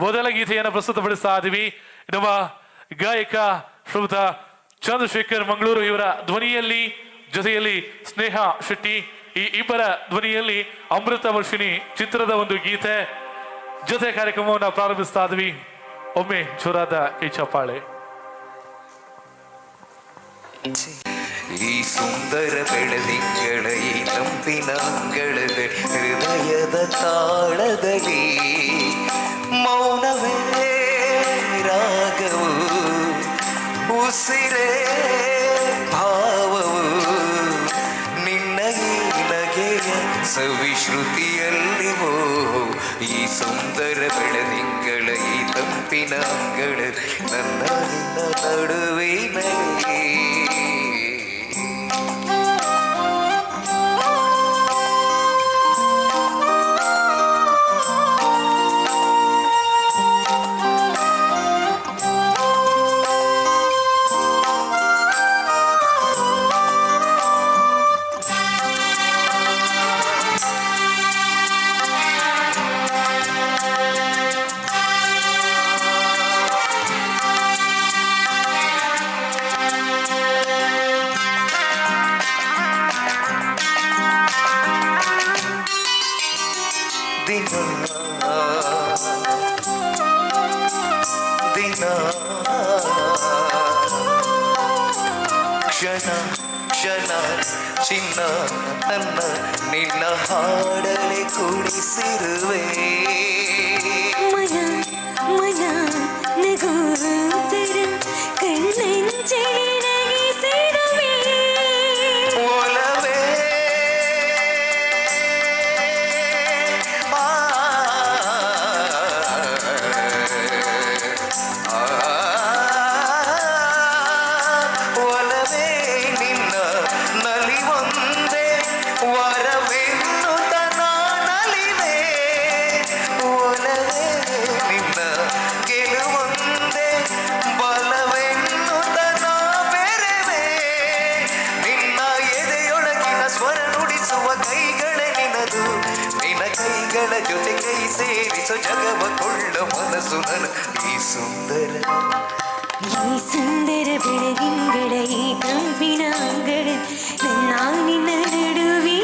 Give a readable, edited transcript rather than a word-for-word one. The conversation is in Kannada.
ಮೊದಲ ಗೀತೆಯನ್ನು ಪ್ರಸ್ತುತಪಡಿಸ್ತಾ ಇದ್ದೀವಿ. ನಮ್ಮ ಗಾಯಕ ಶ್ರೀಯುತ ಚಂದ್ರಶೇಖರ್ ಮಂಗಳೂರು ಇವರ ಧ್ವನಿಯಲ್ಲಿ, ಜೊತೆಯಲ್ಲಿ ಸ್ನೇಹ ಶೆಟ್ಟಿ, ಈ ಇಬ್ಬರ ಧ್ವನಿಯಲ್ಲಿ ಅಮೃತ ವರ್ಷಿಣಿ ಚಿತ್ರದ ಒಂದು ಗೀತೆ ಜೊತೆ ಕಾರ್ಯಕ್ರಮವನ್ನು ಪ್ರಾರಂಭಿಸ್ತಾ ಇದ್ವಿ. ಒಮ್ಮೆ ಜೋರಾದ ಕೈ ಚಪ್ಪಾಳೆ. ಈ ಸುಂದರ ಬೆಳದಿಂಗಳ ಈ ತಂಪಿನ ಅಂಗಳದ ಹೃದಯದ ತಾಳದಲ್ಲಿ ಮೌನವೇ ರಾಗವು, ಉಸಿರೇ ಭಾವವು, ನಿನ್ನ ಈ ನಗೆಯ ಸವಿಶ್ರುತಿಯಲ್ಲಿವೋ. ಈ ಸುಂದರ ಬೆಳದಿಂಗಳ ಈ ತಂಪಿನ ಅಂಗಳ ನನ್ನ ನಿನ್ನ ನಡುವಿನಲ್ಲಿ ಕ್ಷಣ ಕ್ಷಣ ಚಿನ್ನ ನನ್ನ ನಿನ್ನ ಹಾಡಲೆ ಕುಡಿಸಿರುವೆ. ಮನ ಮನ ನಗೋತರ ಕಣ್ಣಂಚಲಿ ನಗಿಸಿರುವೆ. ಒಲವೇ ಕೈಗಳ ಜೊತೆ ಕೈ ಸೇರಿಸೋ ಜಗವ ಕೊಳ್ಳ ಮನಸ್ಸು ನನ್ನ ಈ ಸುಂದರ ಬೆಳದಿಂಗಳ ಈ ತಂಪಿನ ಅಂಗಳ ನನ್ನ ನಿನ್ನ ನಡುವೆ